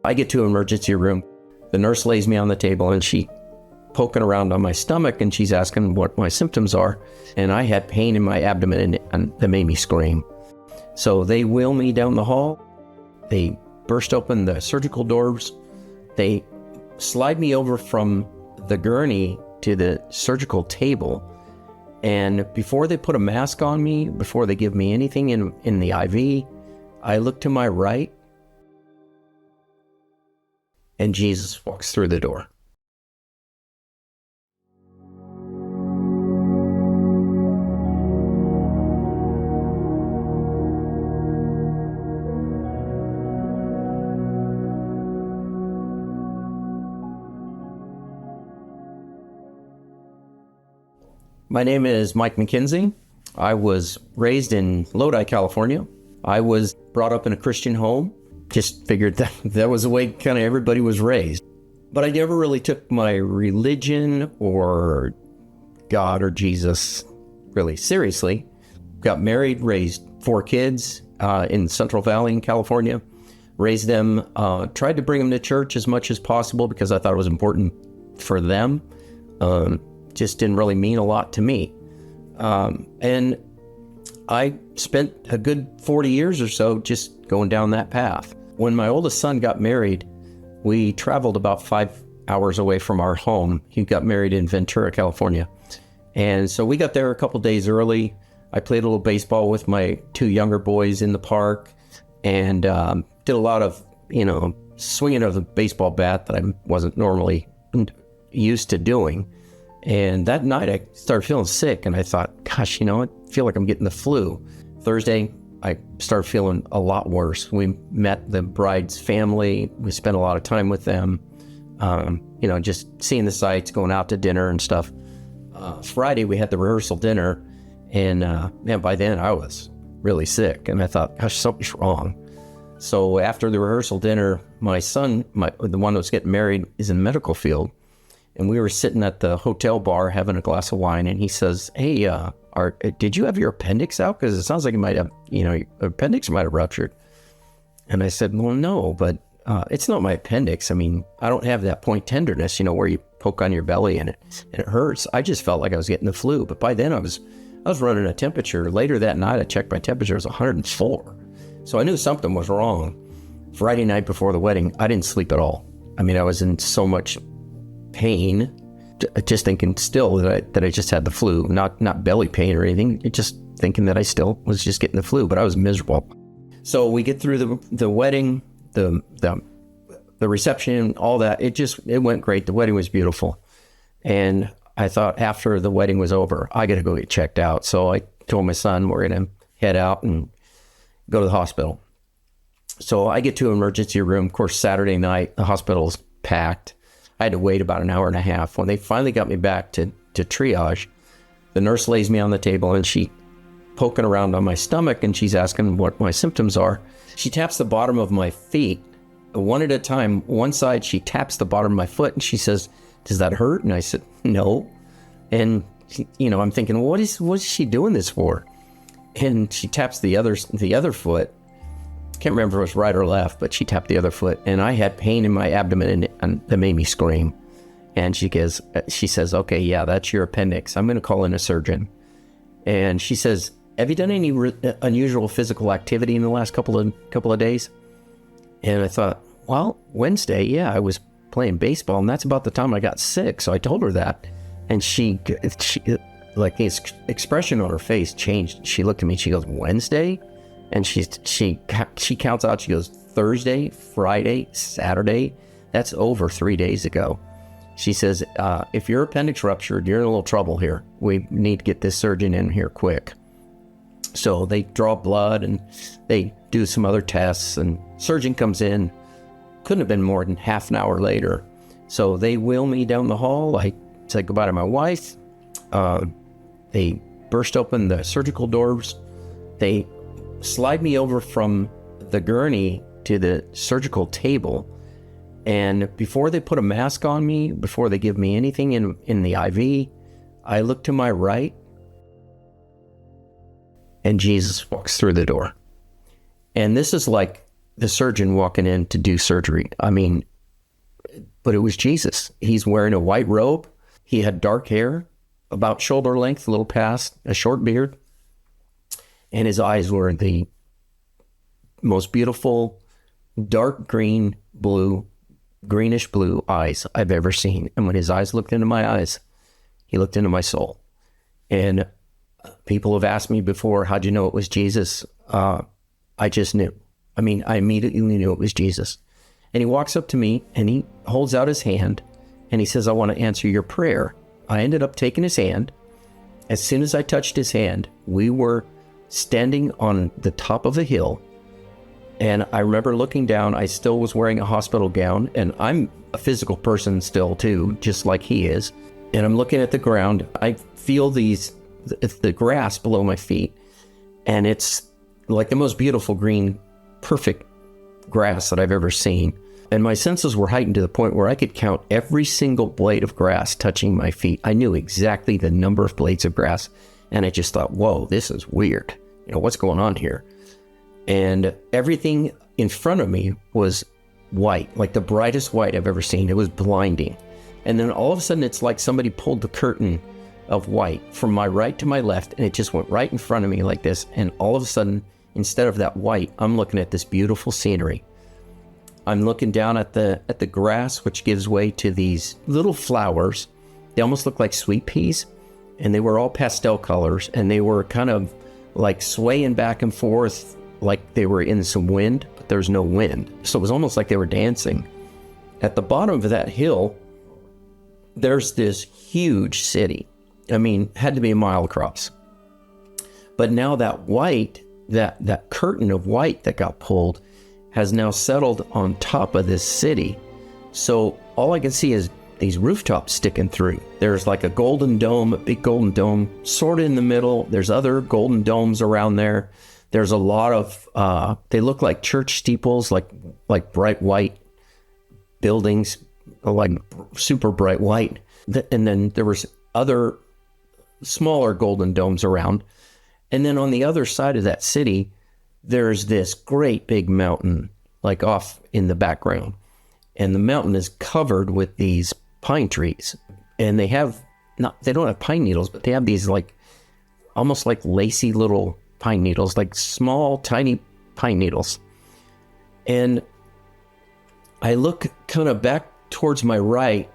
I get to emergency room. The nurse lays me on the table and she poking around on my stomach and she's asking what my symptoms are. And I had pain in my abdomen and that made me scream. So they wheel me down the hall. They burst open the surgical doors. They slide me over from the gurney to the surgical table. And before they put a mask on me, before they give me anything in the IV, I look to my right and Jesus walks through the door. My name is Mike McKinsey. I was raised in Lodi, California. I was brought up in a Christian home. Just figured that was the way kind of everybody was raised. But I never really took my religion or God or Jesus really seriously. Got married, raised 4 kids in Central Valley in California. Raised them, tried to bring them to church as much as possible because I thought it was important for them. Just didn't really mean a lot to me. And I spent a good 40 years or so just going down that path. When my oldest son got married, we traveled about 5 hours away from our home. He got married in Ventura, California. And so we got there a couple days early. I played a little baseball with my 2 younger boys in the park and did a lot of, swinging of the baseball bat that I wasn't normally used to doing. And that night I started feeling sick and I thought, gosh, I feel like I'm getting the flu. Thursday, I started feeling a lot worse. We met the bride's family. We spent a lot of time with them, just seeing the sights, going out to dinner and stuff. Friday, we had the rehearsal dinner and by then I was really sick and I thought, gosh, something's wrong. So after the rehearsal dinner, my son, the one that was getting married, is in the medical field. And we were sitting at the hotel bar having a glass of wine, and he says, hey, did you have your appendix out? Because it sounds like you might have, your appendix might have ruptured. And I said, well, no, but it's not my appendix. I mean, I don't have that point tenderness, where you poke on your belly and it hurts. I just felt like I was getting the flu. But by then I was running a temperature. Later that night, I checked my temperature. It was 104. So I knew something was wrong. Friday night before the wedding, I didn't sleep at all. I mean, I was in so much pain, just thinking still that I just had the flu, not belly pain or anything, just thinking that I still was just getting the flu, but I was miserable. So we get through the wedding, the reception, all that. It went great. The wedding was beautiful. And I thought after the wedding was over, I got to go get checked out. So I told my son we're going to head out and go to the hospital. So I get to an emergency room. Of course, Saturday night, the hospital's packed. I had to wait about an hour and a half. When they finally got me back to triage, the nurse lays me on the table and she poking around on my stomach and she's asking what my symptoms are. She taps the bottom of my feet one at a time. One side, she taps the bottom of my foot and she says, does that hurt? And I said, no. And I'm thinking, what is she doing this for? And she taps the other foot. Can't remember if it was right or left, but she tapped the other foot and I had pain in my abdomen and that made me scream. And she says, okay, yeah, that's your appendix. I'm going to call in a surgeon. And she says, have you done any unusual physical activity in the last couple of days? And I thought, well, Wednesday, yeah, I was playing baseball and that's about the time I got sick. So I told her that. And she like his expression on her face changed. She looked at me, she goes, Wednesday? And she counts out, she goes, Thursday, Friday, Saturday, that's over 3 days ago. She says, if your appendix ruptured, you're in a little trouble here. We need to get this surgeon in here quick. So they draw blood and they do some other tests and surgeon comes in. Couldn't have been more than half an hour later. So they wheel me down the hall. I say goodbye to my wife. They burst open the surgical doors. They slide me over from the gurney to the surgical table. And before they put a mask on me, before they give me anything in the IV, I look to my right and Jesus walks through the door. And this is like the surgeon walking in to do surgery. I mean, but it was Jesus. He's wearing a white robe. He had dark hair, about shoulder length, a little past, a short beard. And his eyes were the most beautiful, dark green, blue, greenish blue eyes I've ever seen. And when his eyes looked into my eyes, he looked into my soul. And people have asked me before, how'd you know it was Jesus? I just knew. I mean, I immediately knew it was Jesus. And he walks up to me and he holds out his hand and he says, I want to answer your prayer. I ended up taking his hand. As soon as I touched his hand, we were standing on the top of a hill. And I remember looking down. I still was wearing a hospital gown, and I'm a physical person still too, just like he is. And I'm looking at the ground. I feel the grass below my feet, and it's like the most beautiful green, perfect grass that I've ever seen. And my senses were heightened to the point where I could count every single blade of grass touching my feet. I knew exactly the number of blades of grass. And I just thought, whoa, this is weird. You know, what's going on here? And everything in front of me was white, like the brightest white I've ever seen. It was blinding. And then all of a sudden, it's like somebody pulled the curtain of white from my right to my left, and it just went right in front of me like this. And all of a sudden, instead of that white, I'm looking at this beautiful scenery. I'm looking down at the grass, which gives way to these little flowers. They almost look like sweet peas, and they were all pastel colors, and they were kind of like swaying back and forth like they were in some wind, but there's no wind. So it was almost like they were dancing. At the bottom of that hill, there's this huge city. I mean, had to be a mile across. But now that white, that curtain of white that got pulled has now settled on top of this city. So all I can see is these rooftops sticking through. There's like a golden dome, a big golden dome, sort of in the middle. There's other golden domes around there. There's a lot of, they look like church steeples, like bright white buildings, like super bright white. And then there was other smaller golden domes around. And then on the other side of that city, there's this great big mountain, like off in the background. And the mountain is covered with these pine trees. And they don't have pine needles, but they have these like, almost like lacy little pine needles, like small, tiny pine needles. And I look kind of back towards my right,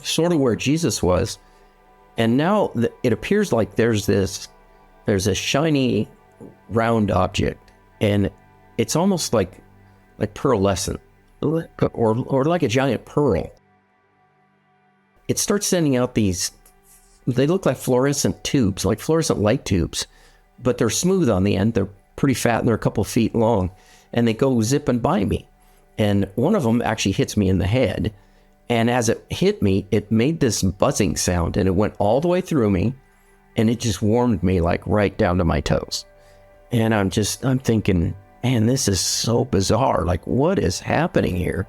sort of where Jesus was. And now it appears like there's a shiny round object, and it's almost like pearlescent, or like a giant pearl. It starts sending out they look like fluorescent tubes, like fluorescent light tubes, but they're smooth on the end. They're pretty fat and they're a couple feet long, and they go zipping by me. And one of them actually hits me in the head. And as it hit me, it made this buzzing sound, and it went all the way through me, and it just warmed me like right down to my toes. And I'm thinking, man, this is so bizarre. Like, what is happening here?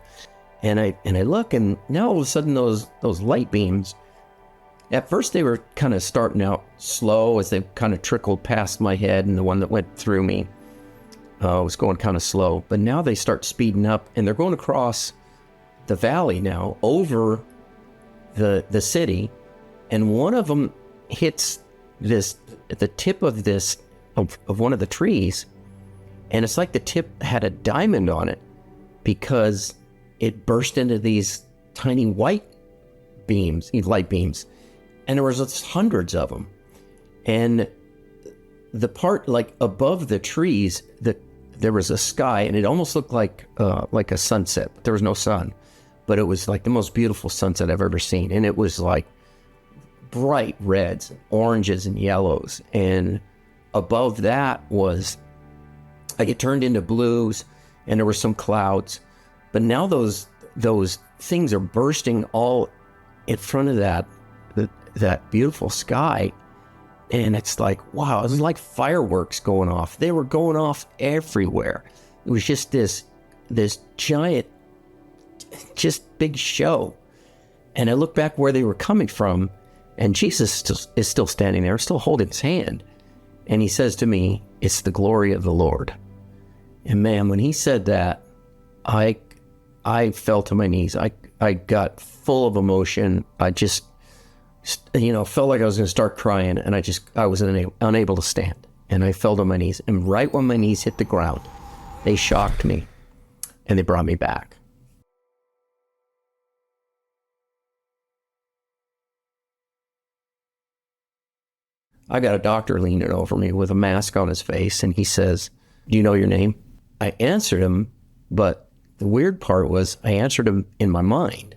And I look, and now all of a sudden those light beams, at first they were kind of starting out slow as they kind of trickled past my head, and the one that went through me was going kind of slow. But now they start speeding up, and they're going across the valley now over the city. And one of them hits the tip of one of the trees, and it's like the tip had a diamond on it because it burst into these tiny white beams, light beams, and there was just hundreds of them. And the part like above the trees, there was a sky, and it almost looked like a sunset, but there was no sun, but it was like the most beautiful sunset I've ever seen. And it was like bright reds, oranges, and yellows. And above that was like it turned into blues, and there were some clouds. But now those things are bursting all in front of that beautiful sky. And it's like, wow, it was like fireworks going off. They were going off everywhere. It was just this giant, just big show. And I look back where they were coming from, and Jesus is still standing there, still holding his hand. And he says to me, "It's the glory of the Lord." And man, when he said that, I fell to my knees. I got full of emotion. I just, felt like I was going to start crying, and I was unable to stand. And I fell to my knees. And right when my knees hit the ground, they shocked me, and they brought me back. I got a doctor leaning over me with a mask on his face, and he says, "Do you know your name?" I answered him, but the weird part was I answered him in my mind,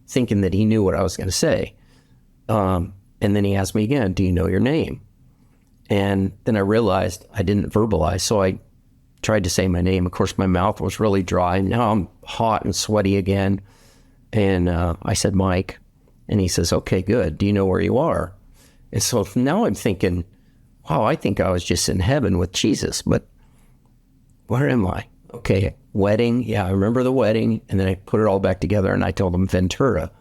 thinking that he knew what I was going to say. And then he asked me again, "Do you know your name?" And then I realized I didn't verbalize, so I tried to say my name. Of course, my mouth was really dry. Now I'm hot and sweaty again. And I said, "Mike." And he says, "Okay, good. Do you know where you are?" And so now I'm thinking, wow, I think I was just in heaven with Jesus, but where am I? Okay, wedding. Yeah, I remember the wedding. And then I put it all back together, and I told him Ventura.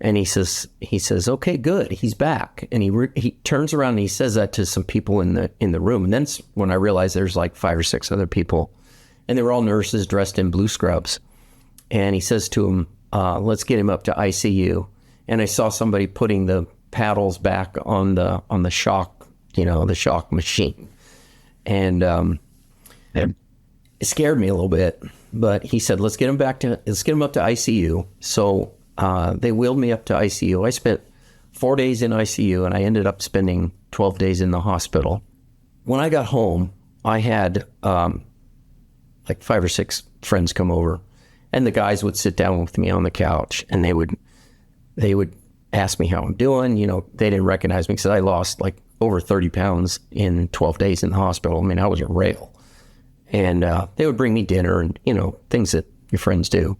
And he says, "Okay, good. He's back." And he turns around and he says that to some people in the room. And then when I realized there's like 5 or 6 other people, and they were all nurses dressed in blue scrubs. And he says to him, "Let's get him up to ICU." And I saw somebody putting the paddles back on the shock, the shock machine. And it scared me a little bit, but he said, let's get him up to ICU. So they wheeled me up to ICU. I spent 4 days in ICU, and I ended up spending 12 days in the hospital. When I got home, I had like 5 or 6 friends come over, and the guys would sit down with me on the couch, and they would ask me how I'm doing. They didn't recognize me because I lost like over 30 pounds in 12 days in the hospital. I mean, I was a rail. And they would bring me dinner and, things that your friends do.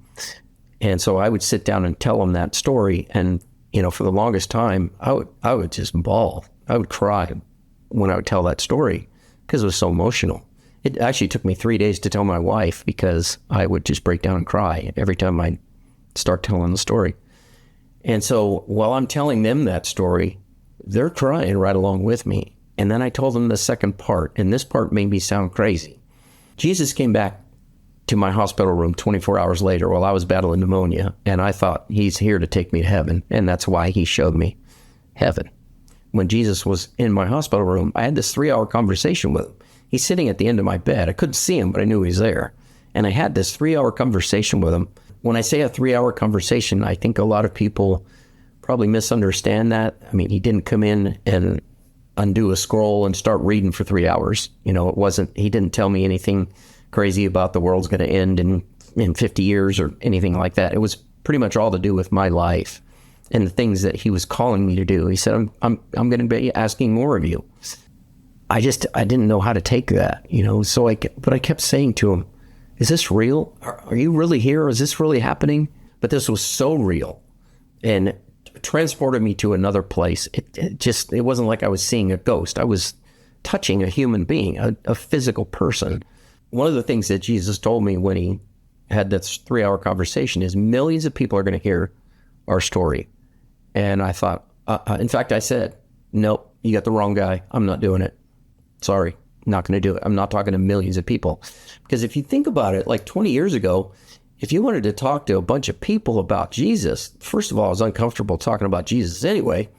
And so I would sit down and tell them that story. And, for the longest time, I would just bawl. I would cry when I would tell that story because it was so emotional. It actually took me 3 days to tell my wife because I would just break down and cry every time I'd start telling the story. And so while I'm telling them that story, they're crying right along with me. And then I told them the second part, and this part made me sound crazy. Jesus came back to my hospital room 24 hours later while I was battling pneumonia, and I thought, he's here to take me to heaven, and that's why he showed me heaven. When Jesus was in my hospital room, I had this 3-hour conversation with him. He's sitting at the end of my bed. I couldn't see him, but I knew he was there. And I had this 3-hour conversation with him. When I say a 3-hour conversation, I think a lot of people probably misunderstand that. I mean, he didn't come in and undo a scroll and start reading for 3 hours. He didn't tell me anything crazy about the world's going to end in 50 years or anything like that. It was pretty much all to do with my life and the things that he was calling me to do. He said, I'm going to be asking more of you. I didn't know how to take that, but I kept saying to him, is this real? Are you really here? Is this really happening? But this was so real and transported me to another place. It wasn't like I was seeing a ghost. I was touching a human being, a physical person. One of the things that Jesus told me when he had this 3-hour conversation is millions of people are going to hear our story. And I thought, in fact, I said, nope, you got the wrong guy. I'm not doing it. Sorry, not going to do it. I'm not talking to millions of people. Because if you think about it, like 20 years ago, if you wanted to talk to a bunch of people about Jesus, first of all, I was uncomfortable talking about Jesus anyway.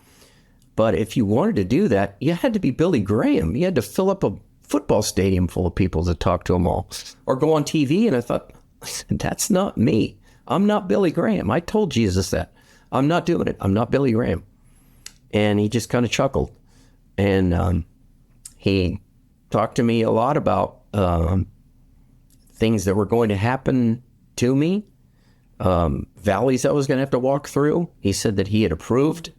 But if you wanted to do that, you had to be Billy Graham. You had to fill up a football stadium full of people to talk to them all. Or go on TV. And I thought, that's not me. I'm not Billy Graham. I told Jesus that. I'm not doing it. I'm not Billy Graham. And he just kind of chuckled. And he talked to me a lot about things that were going to happen to me, valleys I was going to have to walk through. He said that he had approved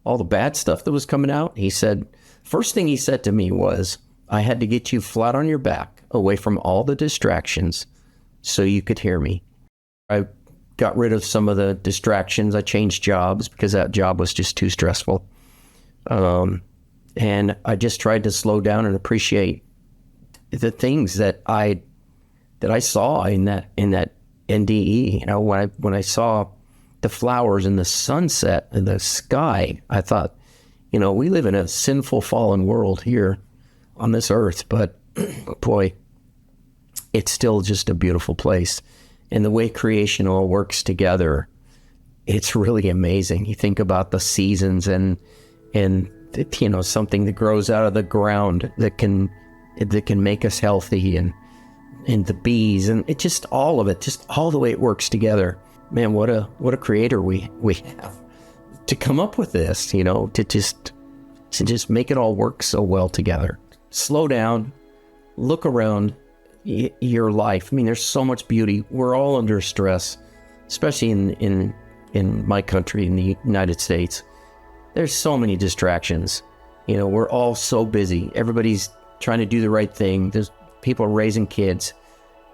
all the bad stuff that was coming out. He said, first thing he said to me was, I had to get you flat on your back, away from all the distractions, so you could hear me. I got rid of some of the distractions. I changed jobs because that job was just too stressful. And I just tried to slow down and appreciate the things that I saw in that NDE. When I saw the flowers and the sunset and the sky, I thought, we live in a sinful, fallen world here on this earth, but boy, it's still just a beautiful place. And the way creation all works together, it's really amazing. You think about the seasons and something that grows out of the ground that can make us healthy, and the bees, and it just all of it, just all the way it works together. Man, what a creator we have to come up with this, to just make it all work so well together. Slow down, look around your life. I mean, there's so much beauty. We're all under stress, especially in my country, in the United States. There's so many distractions. We're all so busy. Everybody's trying to do the right thing. There's people raising kids.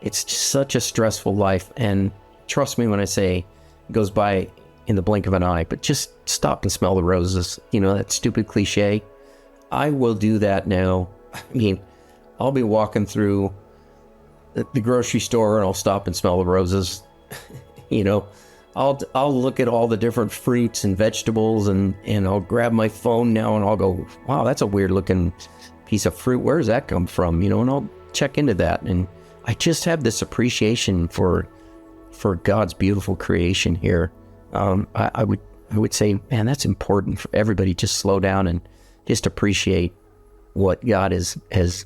It's just such a stressful life. And trust me when I say it goes by in the blink of an eye, but just stop and smell the roses. That stupid cliche. I will do that now. I mean, I'll be walking through the grocery store and I'll stop and smell the roses. I'll look at all the different fruits and vegetables, and I'll grab my phone now and I'll go, wow, that's a weird looking piece of fruit. Where does that come from? And I'll check into that. And I just have this appreciation for God's beautiful creation here. I would say, man, that's important for everybody. Just slow down and just appreciate what God has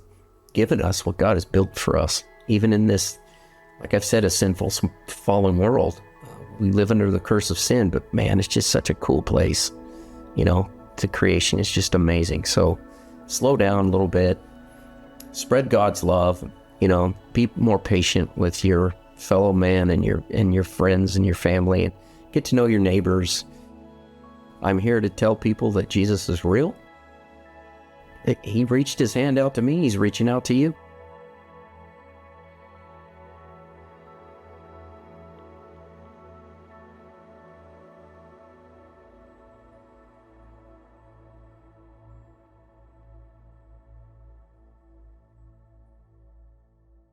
given us, what God has built for us. Even in this, like I've said, a sinful, fallen world, we live under the curse of sin, but man, it's just such a cool place. The creation is just amazing. So slow down a little bit, spread God's love, be more patient with your fellow man and your friends and your family, and get to know your neighbors. I'm here to tell people that Jesus is real. He reached his hand out to me. He's reaching out to you.